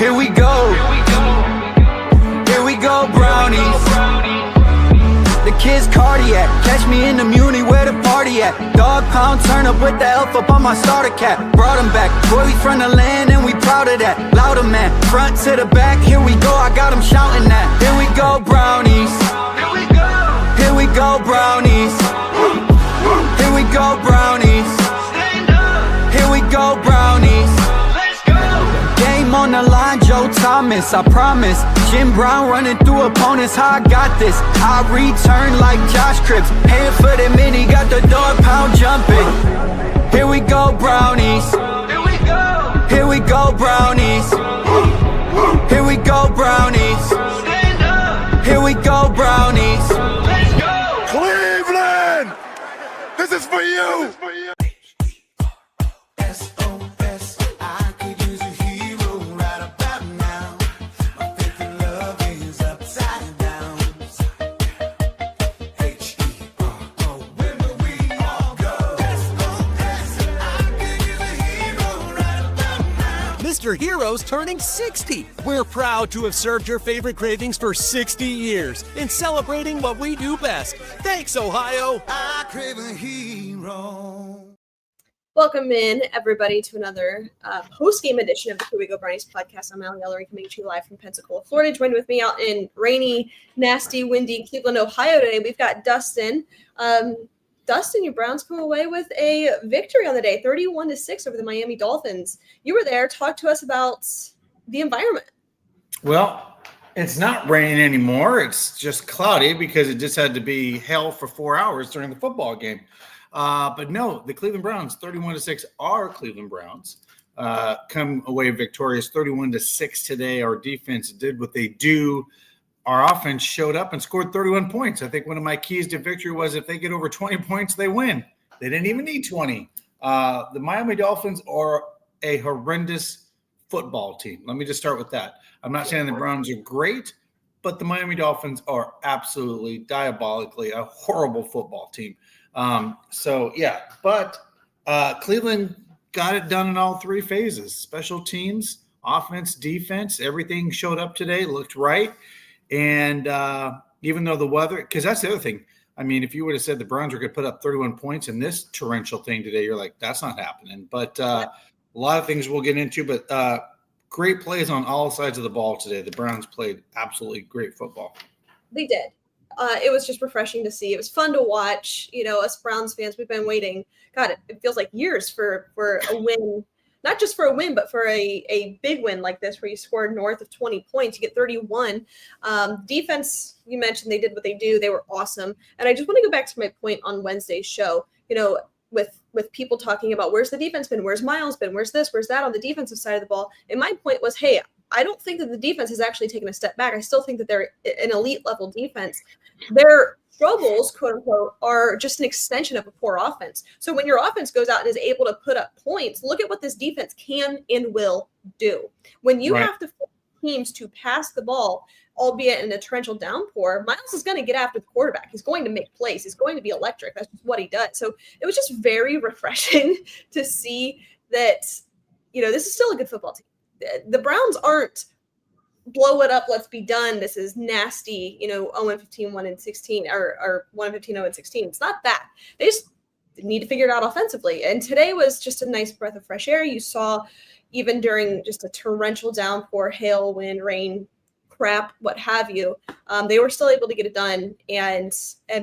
Here we go. Here we go, brownies. The kids cardiac, catch me in the Muni where the party at. Dog pound, turn up with the elf up on my starter cap. Brought him back, boy we from the land and we proud of that. Louder man, front to the back, here we go, I got him shouting that. Here we go, brownies. Here we go. Here we go, brownies. Here we go, brownies. Stand up. Here we go, brownies. Let's go. Game on the line, Joe Thomas, I promise. Jim Brown running through opponents, how I got this. I return like Josh Cripps, hand for the mini, got the dog pound jumping. Here we go, brownies. Here we go. Here we go, brownies. Here we go, brownies. Stand up. Here we go, brownies. Let's go. Cleveland, this is for you. This is for you. Mr. Hero's turning 60. We're proud to have served your favorite cravings for 60 years in celebrating what we do best. Thanks, Ohio. I crave a hero. Welcome in, everybody, to another post-game edition of the Here We Go Brownies podcast. I'm Allie Ellery, coming to you live from Pensacola, Florida. Joined with me out in rainy, nasty, windy Cleveland, Ohio today, we've got Dustin. Dustin, your Browns come away with a victory on the day, 31-6 over the Miami Dolphins. You were there. Talk to us about the environment. Well, it's not raining anymore. It's just cloudy because it just had to be hell for 4 hours during the football game. But no, the Cleveland Browns, 31-6, our Cleveland Browns come away victorious, 31-6 today. Our defense did what they do. Our offense showed up and scored 31 points. I think one of my keys to victory was if they get over 20 points, they win. They didn't even need 20. The Miami Dolphins are a horrendous football team. Let me just start with that. I'm not saying the Browns are great, but the Miami Dolphins are absolutely diabolically a horrible football team. But Cleveland got it done in all three phases. Special teams, offense, defense, everything showed up today, looked right. And even though the weather, because that's the other thing. I mean, if you would have said the Browns were going to put up 31 points in this torrential thing today, you're like, that's not happening. But a lot of things we'll get into, but great plays on all sides of the ball today. The Browns played absolutely great football. They did. It was just refreshing to see. It was fun to watch. You know, us Browns fans, we've been waiting. God, it feels like years for a win. Not just for a win, but for a big win like this where you scored north of 20 points. You get 31. Defense, you mentioned they did what they do. They were awesome. And I just want to go back to my point on Wednesday's show, you know, with people talking about where's the defense been? Where's Miles been? Where's this? Where's that on the defensive side of the ball? And my point was, hey, I don't think that the defense has actually taken a step back. I still think that they're an elite level defense. Their struggles, quote unquote, are just an extension of a poor offense. So when your offense goes out and is able to put up points, look at what this defense can and will do. When you have to force teams to pass the ball, albeit in a torrential downpour, Miles is going to get after the quarterback. He's going to make plays. He's going to be electric. That's just what he does. So it was just very refreshing to see that, you know, this is still a good football team. The Browns aren't blow it up, let's be done, this is nasty, you know, 0-15, 1-16, or 1-15, 0-16. It's not that. They just need to figure it out offensively. And today was just a nice breath of fresh air. You saw even during just a torrential downpour, hail, wind, rain, crap, what have you, they were still able to get it done. And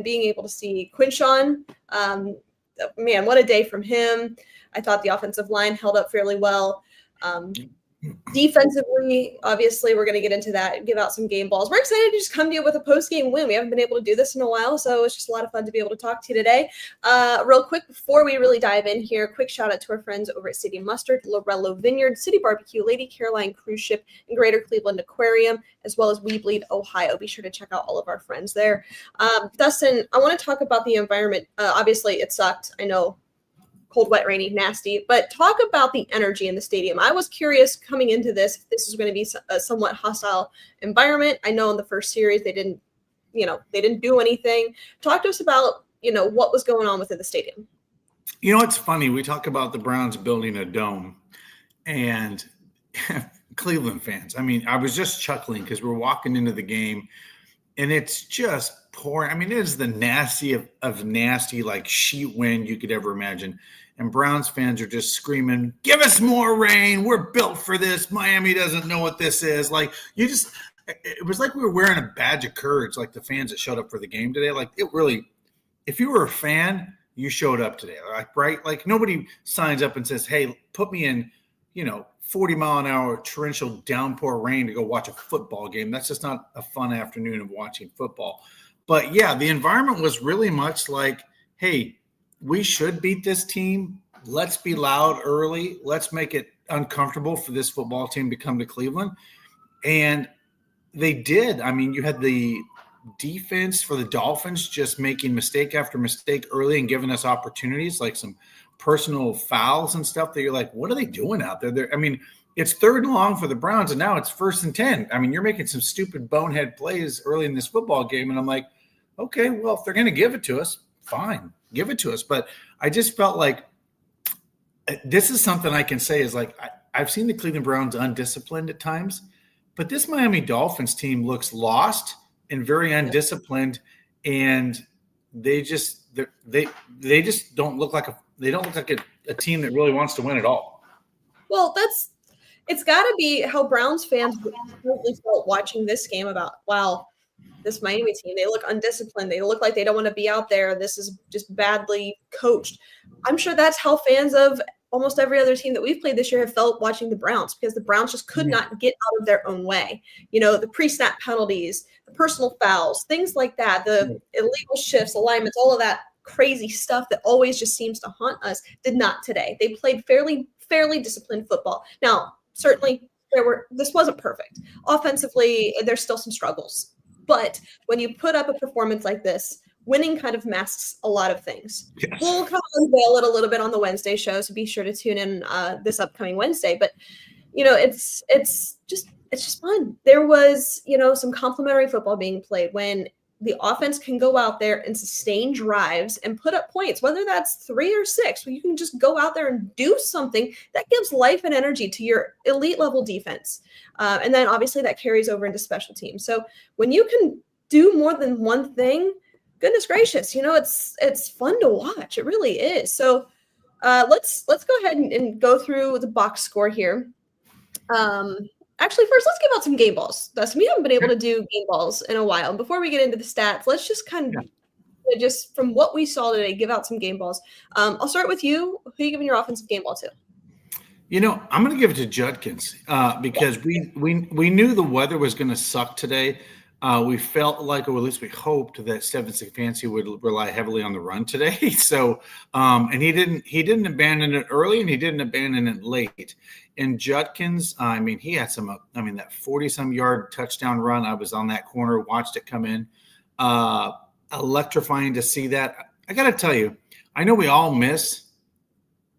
being able to see Quinshawn, man, what a day from him. I thought the offensive line held up fairly well. Defensively, obviously, we're going to get into that and give out some game balls. We're excited to just come to you with a post-game win. We haven't been able to do this in a while, so it's just a lot of fun to be able to talk to you today. Real quick, before we really dive in here, quick shout-out to our friends over at City Mustard, Lorello Vineyard, City Barbecue, Lady Caroline Cruise Ship, and Greater Cleveland Aquarium, as well as We Bleed, Ohio. Be sure to check out all of our friends there. Dustin, I want to talk about the environment. Obviously, it sucked. I know. Cold, wet, rainy, nasty, but talk about the energy in the stadium. I was curious coming into this, if this was going to be a somewhat hostile environment. I know in the first series, they didn't do anything. Talk to us about, what was going on within the stadium. It's funny. We talk about the Browns building a dome, and Cleveland fans. I mean, I was just chuckling because we're walking into the game and it's just pouring. I mean, it is the nasty of nasty, like sheet wind you could ever imagine. And Browns fans are just screaming, give us more rain. We're built for this. Miami doesn't know what this is. Like, it was like we were wearing a badge of courage, like the fans that showed up for the game today. Like, it really, if you were a fan, you showed up today. Like, right? Like, nobody signs up and says, hey, put me in, 40-mile-an-hour torrential downpour rain to go watch a football game. That's just not a fun afternoon of watching football. But, yeah, the environment was really much like, hey, we should beat this team. Let's be loud early. Let's make it uncomfortable for this football team to come to Cleveland. And they did. I mean, you had the defense for the Dolphins just making mistake after mistake early and giving us opportunities, like some personal fouls and stuff that you're like, what are they doing out there? I mean, it's 3rd and long for the Browns, and now it's 1st and 10. I mean, you're making some stupid bonehead plays early in this football game, and I'm like, okay, well, if they're going to give it to us, fine, give it to us. But I just felt like this is something I can say is like I've seen the Cleveland Browns undisciplined at times, but this Miami Dolphins team looks lost and very undisciplined, and they just don't look like a team that really wants to win at all. Well, it's got to be how Browns fans really felt watching this game about, wow, this Miami team, they look undisciplined. They look like they don't want to be out there. This is just badly coached. I'm sure that's how fans of almost every other team that we've played this year have felt watching the Browns, because the Browns just could not get out of their own way. The pre-snap penalties, the personal fouls, things like that, the illegal shifts, alignments, all of that crazy stuff that always just seems to haunt us did not today. They played fairly disciplined football. Now, certainly this wasn't perfect. Offensively, there's still some struggles. But when you put up a performance like this, winning kind of masks a lot of things. Yes. We'll kind of unveil it a little bit on the Wednesday show, so be sure to tune in this upcoming Wednesday. But it's just fun. There was some complimentary football being played when the offense can go out there and sustain drives and put up points, whether that's 3 or 6. Where you can just go out there and do something that gives life and energy to your elite level defense, and then obviously that carries over into special teams. So when you can do more than one thing, goodness gracious, it's fun to watch. It really is. So let's go ahead and go through the box score here. Actually, first, let's give out some game balls. Dustin, we haven't been able to do game balls in a while. And before we get into the stats, let's just kind of, just from what we saw today, give out some game balls. I'll start with you. Who are you giving your offensive game ball to? I'm going to give it to Judkins because we knew the weather was going to suck today. We felt like, or at least we hoped, that Stephen Stefanski would rely heavily on the run today. So, and he didn't abandon it early, and he didn't abandon it late. And Judkins, he had that 40-some yard touchdown run. I was on that corner, watched it come in. Electrifying to see that. I got to tell you, I know we all miss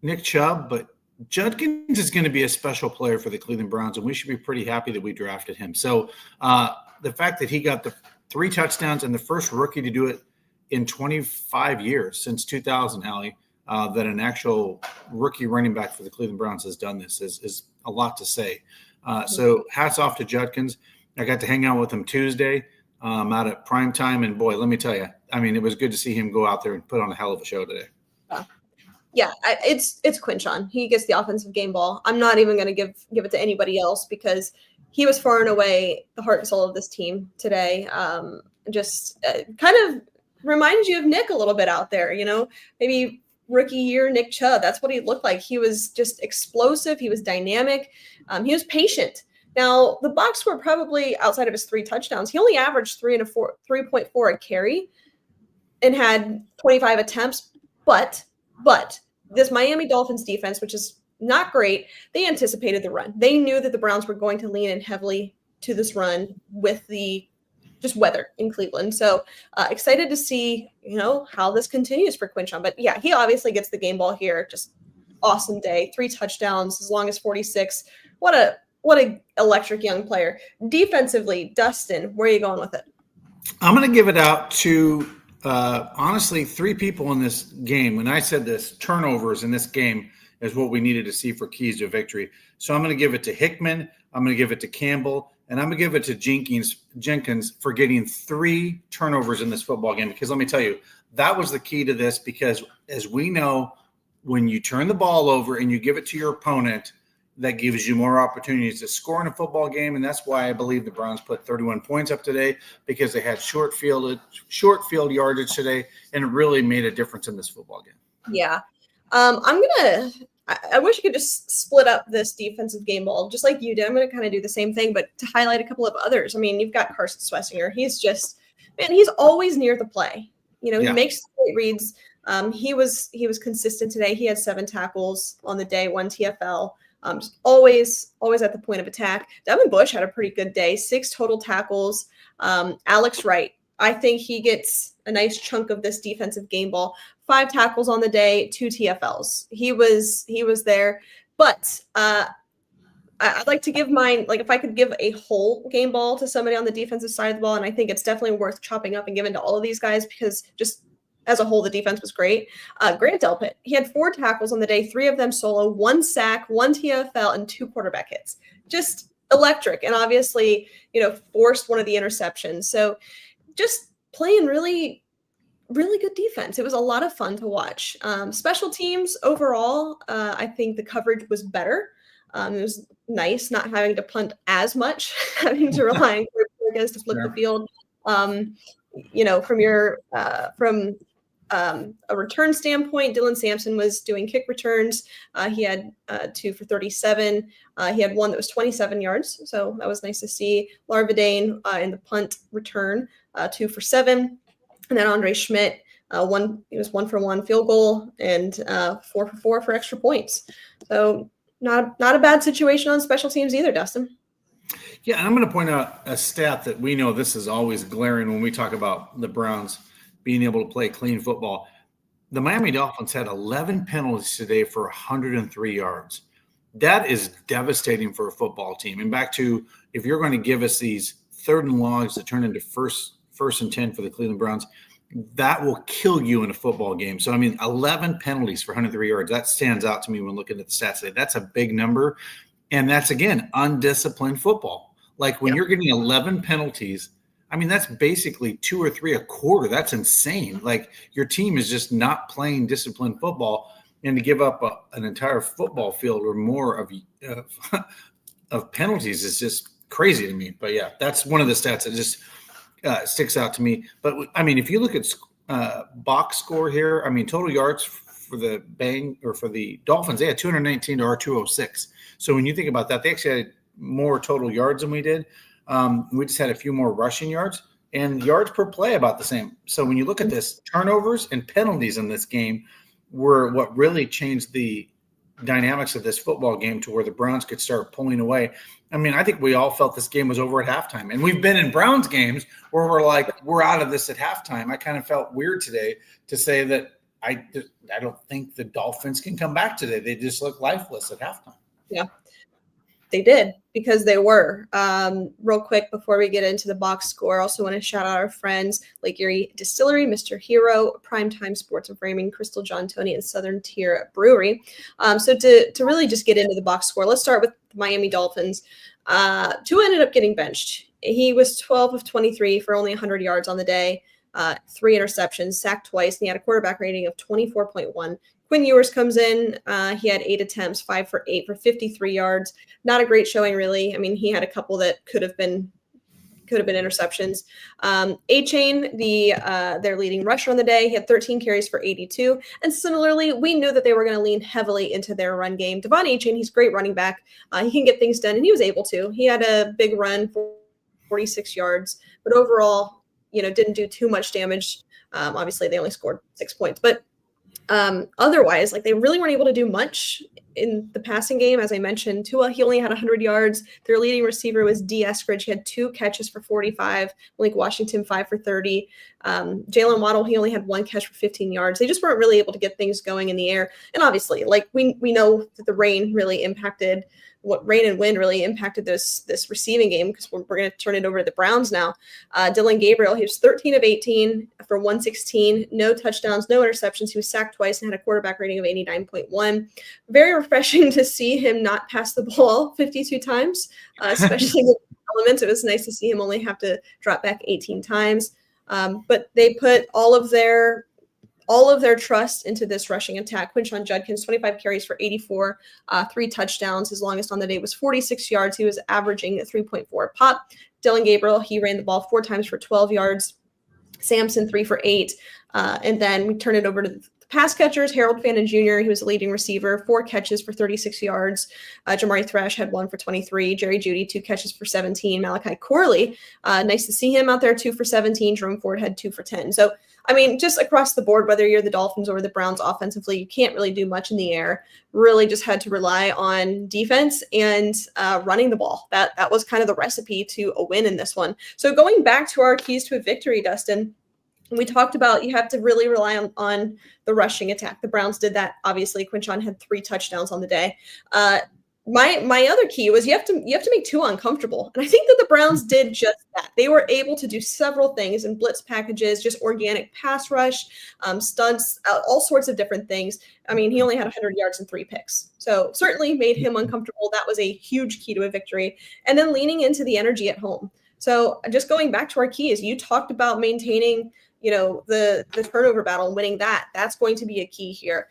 Nick Chubb, but Judkins is going to be a special player for the Cleveland Browns, and we should be pretty happy that we drafted him. So, the fact that he got the 3 touchdowns and the first rookie to do it in 25 years, since 2000, Allie, that an actual rookie running back for the Cleveland Browns has done this is a lot to say. So hats off to Judkins. I got to hang out with him Tuesday out at prime time, and boy, let me tell you, it was good to see him go out there and put on a hell of a show today. Yeah, it's Quinshon. He gets the offensive game ball. I'm not even going to give it to anybody else, because he was far and away the heart and soul of this team today. Just kind of reminds you of Nick a little bit out there, maybe rookie year Nick Chubb. That's what he looked like. He was just explosive. He was dynamic. He was patient. Now, the box score, probably outside of his 3 touchdowns, he only averaged 3.4 a carry and had 25 attempts. But this Miami Dolphins defense, which is not great, they anticipated the run. They knew that the Browns were going to lean in heavily to this run with the just weather in Cleveland. So excited to see, how this continues for Quinshon. But yeah, he obviously gets the game ball here. Just awesome day. 3 touchdowns, as long as 46. What a electric young player. Defensively, Dustin, where are you going with it? I'm going to give it out to honestly 3 people in this game. When I said this, turnovers in this game is what we needed to see for keys to victory. So I'm going to give it to Hickman, I'm going to give it to Campbell, and I'm going to give it to Jenkins for getting 3 turnovers in this football game. Because let me tell you, that was the key to this, because as we know, when you turn the ball over and you give it to your opponent, that gives you more opportunities to score in a football game. And that's why I believe the Browns put 31 points up today, because they had short field yardage today, and it really made a difference in this football game. Yeah. I wish I could just split up this defensive game ball just like you did. I'm going to kind of do the same thing, but to highlight a couple of others. I mean, you've got Carson Swessinger. He's always near the play. He makes great reads. He was consistent today. He had 7 tackles on the day, 1 TFL. Just always at the point of attack. Devin Bush had a pretty good day, 6 total tackles. Alex Wright, I think he gets a nice chunk of this defensive game ball. 5 tackles on the day, 2 TFLs. He was there, but I'd like to give mine, like if I could give a whole game ball to somebody on the defensive side of the ball, and I think it's definitely worth chopping up and giving to all of these guys, because just as a whole, the defense was great. Grant Delpit, he had 4 tackles on the day, 3 of them solo, 1 sack, 1 TFL, and 2 quarterback hits. Just electric, and obviously, forced one of the interceptions. So just playing really, really good defense. It was a lot of fun to watch. Special teams overall, I think the coverage was better. It was nice not having to punt as much, having to rely on guys to flip the field. From a return standpoint, Dylan Sampson was doing kick returns. He had 2 for 37. He had 1 that was 27 yards, so that was nice to see. Larvadane in the punt return, 2 for 7. And then Andre Schmidt, 1 for 1 field goal and 4 for 4 for extra points. So not a bad situation on special teams either, Dustin. Yeah, and I'm going to point out a stat that we know this is always glaring when we talk about the Browns being able to play clean football. The Miami Dolphins had 11 penalties today for 103 yards. That is devastating for a football team. And back to, if you're going to give us these 3rd and longs that turn into first and 10 for the Cleveland Browns, that will kill you in a football game. So, 11 penalties for 103 yards. That stands out to me when looking at the stats today. That's a big number. And that's, again, undisciplined football. Like when you're getting 11 penalties, that's basically 2 or 3 a quarter. That's insane. Like your team is just not playing disciplined football, and to give up an entire football field or more of penalties is just crazy to me. But yeah, that's one of the stats that just sticks out to me. But if you look at box score here, total yards for the Dolphins, they had 219 to our 206. So when you think about that, they actually had more total yards than we did. We just had a few more rushing yards, and yards per play about the same. So when you look at this, turnovers and penalties in this game were what really changed the dynamics of this football game to where the Browns could start pulling away. I think we all felt this game was over at halftime, and we've been in Browns games where we're like, we're out of this at halftime. I kind of felt weird today to say that I don't think the Dolphins can come back today. They just look lifeless at halftime. Yeah. They did, because they were. Real quick before we get into the box score, I also want to shout out our friends Lake Erie Distillery, Mr. Hero, Primetime Sports and Framing, Crystal John Tony, and Southern Tier Brewery. So to really just get into the box score, let's start with the Miami Dolphins. Tua ended up getting benched. He was 12 of 23 for only 100 yards on the day, 3 interceptions, sacked twice, and he had a quarterback rating of 24.1. Quinn Ewers comes in. He had 8 attempts, 5 for 8 for 53 yards. Not a great showing, really. He had a couple that could have been interceptions. A-Chain, their leading rusher on the day, he had 13 carries for 82. And similarly, we knew that they were going to lean heavily into their run game. Devon A-Chain, he's a great running back. He can get things done, and he was able to. He had a big run for 46 yards, but overall, didn't do too much damage. Obviously, they only scored 6 points, but otherwise, they really weren't able to do much in the passing game. As I mentioned, Tua, he only had 100 yards. Their leading receiver was D. Eskridge. He had 2 catches for 45. Malik Washington, 5 for 30. Jalen Waddle, he only had 1 catch for 15 yards. They just weren't really able to get things going in the air. And obviously, we know that the rain really impacted what rain and wind really impacted this receiving game, because we're going to turn it over to the Browns now. Dillon Gabriel, he was 13 of 18 for 116, no touchdowns, no interceptions. He was sacked twice and had a quarterback rating of 89.1. Very refreshing to see him not pass the ball 52 times, especially with elements. It was nice to see him only have to drop back 18 times. But they put all of their trust into this rushing attack. Quinshon Judkins, 25 carries for 84, 3 touchdowns. His longest on the day was 46 yards. He was averaging a 3.4 pop. Dillon Gabriel, he ran the ball 4 times for 12 yards. Samson, 3 for 8. And then we turn it over to the pass catchers. Harold Fannin Jr., he was the leading receiver, 4 catches for 36 yards. Jamari Thrash had 1 for 23. Jerry Jeudy, 2 catches for 17. Malachi Corley, nice to see him out there, 2 for 17. Jerome Ford had 2 for 10. So, I mean, just across the board, whether you're the Dolphins or the Browns offensively, you can't really do much in the air. Really just had to rely on defense and running the ball. That was kind of the recipe to a win in this one. So going back to our keys to a victory, Dustin, we talked about you have to really rely on the rushing attack. The Browns did that. Obviously, Quinshon had 3 touchdowns on the day. My other key was you have to make Tua uncomfortable. And I think that the Browns did just that. They were able to do several things in blitz packages, just organic pass rush, stunts, all sorts of different things. I mean, he only had 100 yards and 3 picks. So certainly made him uncomfortable. That was a huge key to a victory. And then leaning into the energy at home. So just going back to our keys, you talked about maintaining, the turnover battle and winning that. That's going to be a key here.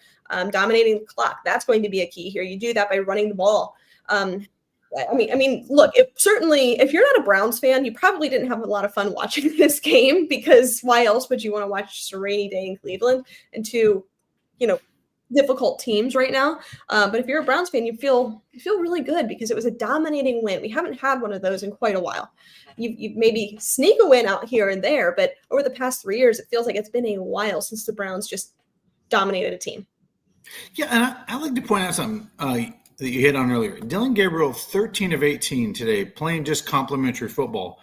Dominating the clock, that's going to be a key here. You do that by running the ball. I mean, look, if you're not a Browns fan, you probably didn't have a lot of fun watching this game, because why else would you want to watch just a rainy day in Cleveland and 2, difficult teams right now? But if you're a Browns fan, you feel really good because it was a dominating win. We haven't had one of those in quite a while. You maybe sneak a win out here and there, but over the past 3 years, it feels like it's been a while since the Browns just dominated a team. Yeah, and I'd like to point out something that you hit on earlier. Dillon Gabriel, 13 of 18 today, playing just complimentary football,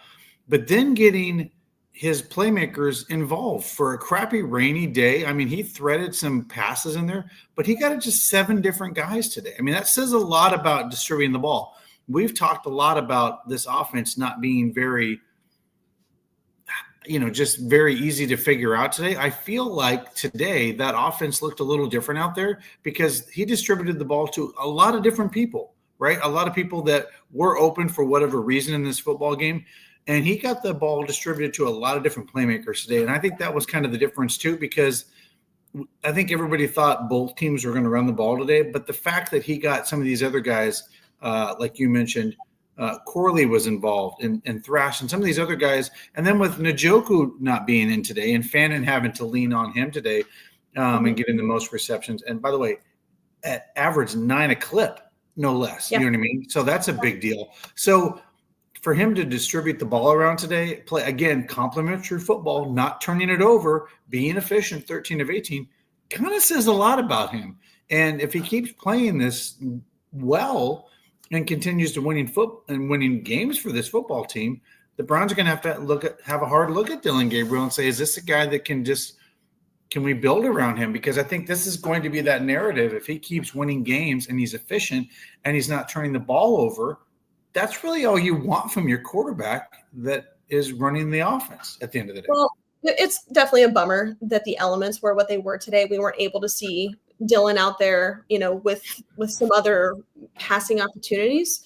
but then getting his playmakers involved for a crappy rainy day. I mean, he threaded some passes in there, but he got it just 7 different guys today. I mean, that says a lot about distributing the ball. We've talked a lot about this offense not being very, just very easy to figure out today. I feel like today that offense looked a little different out there because he distributed the ball to a lot of different people, right? A lot of people that were open for whatever reason in this football game. And he got the ball distributed to a lot of different playmakers today. And I think that was kind of the difference too, because I think everybody thought both teams were going to run the ball today. But the fact that he got some of these other guys, like you mentioned, Corley was involved and Thrash and some of these other guys. And then with Njoku not being in today and Fannin having to lean on him today and getting the most receptions. And by the way, at average 9 a clip, no less. Yeah. You know what I mean? So that's a big deal. So for him to distribute the ball around today, play, again, complimentary football, not turning it over, being efficient, 13 of 18, kind of says a lot about him. And if he keeps playing this well and continues to winning games for this football team, the Browns are going to have a hard look at Dillon Gabriel and say, is this a guy that can we build around him? Because I think this is going to be that narrative. If he keeps winning games and he's efficient and he's not turning the ball over, that's really all you want from your quarterback that is running the offense at the end of the day. Well, it's definitely a bummer that the elements were what they were today. We weren't able to see Dillon out there, with some other passing opportunities.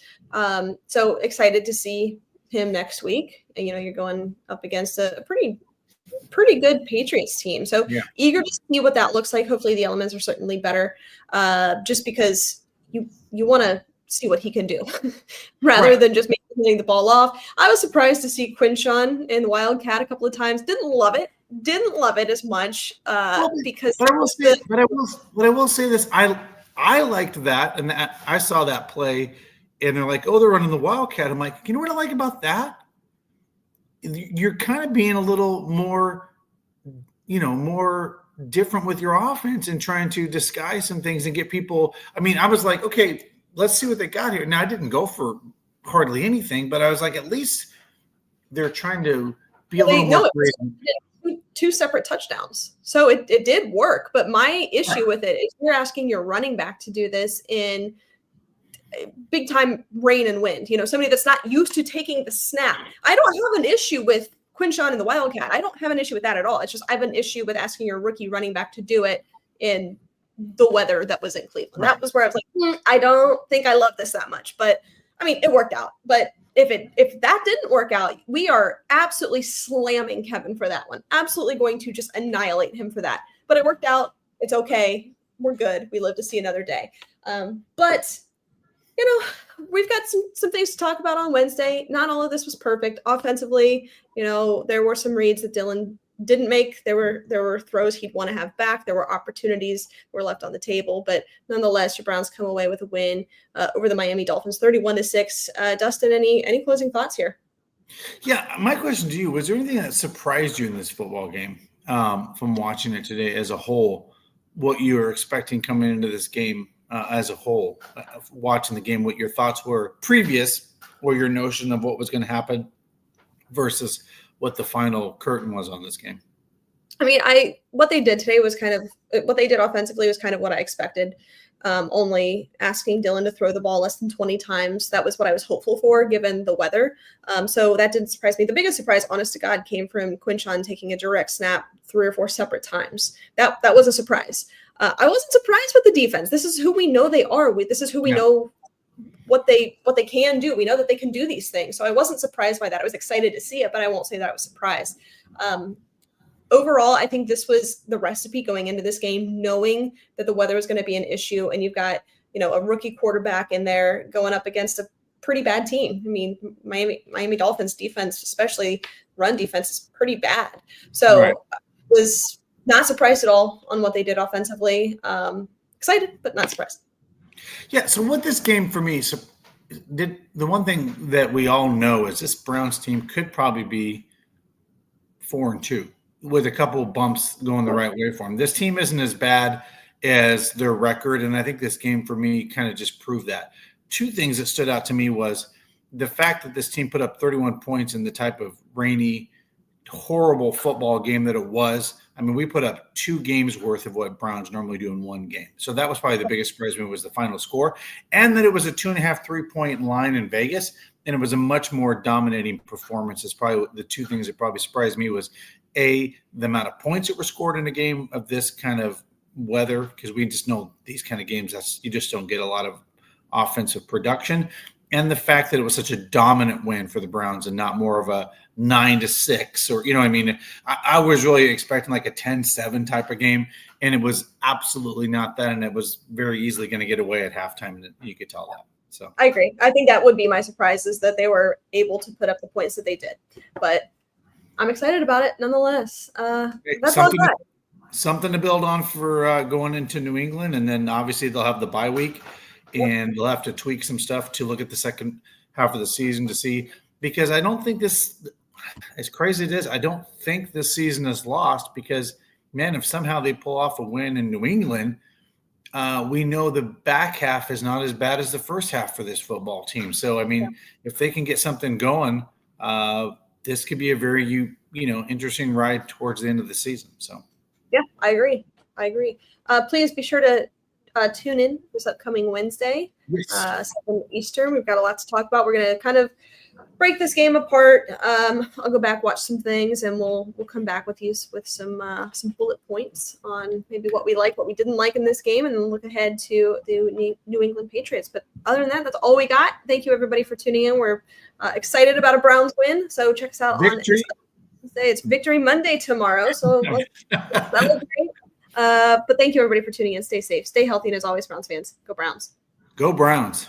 So excited to see him next week. You're going up against a pretty good Patriots team. So eager to see what that looks like. Hopefully the elements are certainly better, just because you want to see what he can do rather than just hitting the ball off. I was surprised to see Quinshon in the Wildcat a couple of times. Didn't love it as much because. But I will say this. I liked that, and I saw that play, and they're like, "Oh, they're running the Wildcat." I'm like, you know what I like about that? You're kind of being a little more, more different with your offense and trying to disguise some things and get people. I mean, I was like, okay, let's see what they got here. Now, I didn't go for hardly anything, but I was like, at least they're trying to be a little more creative. 2 separate touchdowns. So it did work. But my issue with it is you're asking your running back to do this in big time rain and wind, somebody that's not used to taking the snap. I don't have an issue with Quinshawn and the Wildcat. I don't have an issue with that at all. It's just I have an issue with asking your rookie running back to do it in the weather that was in Cleveland. That was where I was like, I don't think I love this that much. But I mean, it worked out. But if that didn't work out, we are absolutely slamming Kevin for that one. Absolutely going to just annihilate him for that. But it worked out. It's okay. We're good. We live to see another day. But we've got some things to talk about on Wednesday. Not all of this was perfect offensively. There were some reads that Dylan didn't make. There were throws he'd want to have back. There were opportunities that were left on the table, but nonetheless, your Browns come away with a win over the Miami Dolphins, 31-6. Dustin, any closing thoughts here? Yeah, my question to you, was there anything that surprised you in this football game from watching it today as a whole? What you were expecting coming into this game as a whole, watching the game, what your thoughts were previous, or your notion of what was going to happen versus what the final curtain was on this game? I mean, what they did today was what they did offensively was kind of what I expected. Only asking Dylan to throw the ball less than 20 times. That was what I was hopeful for, given the weather. So that didn't surprise me. The biggest surprise, honest to God, came from Quinshawn taking a direct snap 3 or 4 separate times. That was a surprise. I wasn't surprised with the defense. This is who we know they are. This is who we know what they can do. We know that they can do these things. So I wasn't surprised by that. I was excited to see it, but I won't say that I was surprised. Overall, I think this was the recipe going into this game, knowing that the weather was going to be an issue, and you've got a rookie quarterback in there going up against a pretty bad team. I mean, Miami Dolphins defense, especially run defense, is pretty bad. So I was not surprised at all on what they did offensively. Excited, but not surprised. Yeah, so what this game for me, the one thing that we all know is this Browns team could probably be 4-2 with a couple of bumps going the right way for them. This team isn't as bad as their record, and I think this game for me kind of just proved that. 2 things that stood out to me was the fact that this team put up 31 points in the type of rainy, horrible football game that it was. I mean, we put up 2 games worth of what Browns normally do in one game. So that was probably the biggest surprise to me, was the final score, and that it was a 2.5, 3-point line in Vegas, and it was a much more dominating performance. It's probably the 2 things that probably surprised me was the amount of points that were scored in a game of this kind of weather, because we just know these kind of games, you just don't get a lot of offensive production. And the fact that it was such a dominant win for the Browns and not more of a 9-6 or, I mean, I was really expecting like a 10-7 type of game, and it was absolutely not that. And it was very easily going to get away at halftime. And you could tell that. So I agree. I think that would be my surprise, is that they were able to put up the points that they did, but I'm excited about it nonetheless. That's all I got. Something to build on for going into New England. And then obviously they'll have the bye week. And they'll have to tweak some stuff to look at the second half of the season to see, because I don't think this, as crazy as it is, I don't think this season is lost, because, man, if somehow they pull off a win in New England, we know the back half is not as bad as the first half for this football team. So, I mean, if they can get something going, this could be a very, interesting ride towards the end of the season. So, yeah, I agree. Please be sure to tune in this upcoming Wednesday, 7 Eastern. We've got a lot to talk about. We're going to kind of break this game apart. I'll go back, watch some things, and we'll come back with you with some bullet points on maybe what we like, what we didn't like in this game, and then look ahead to the New England Patriots. But other than that, that's all we got. Thank you, everybody, for tuning in. We're excited about a Browns win, so check us out Victory. on It's Victory Monday tomorrow, so that looks great. But thank you, everybody, for tuning in. Stay safe, stay healthy, and as always, Browns fans, go Browns. Go Browns.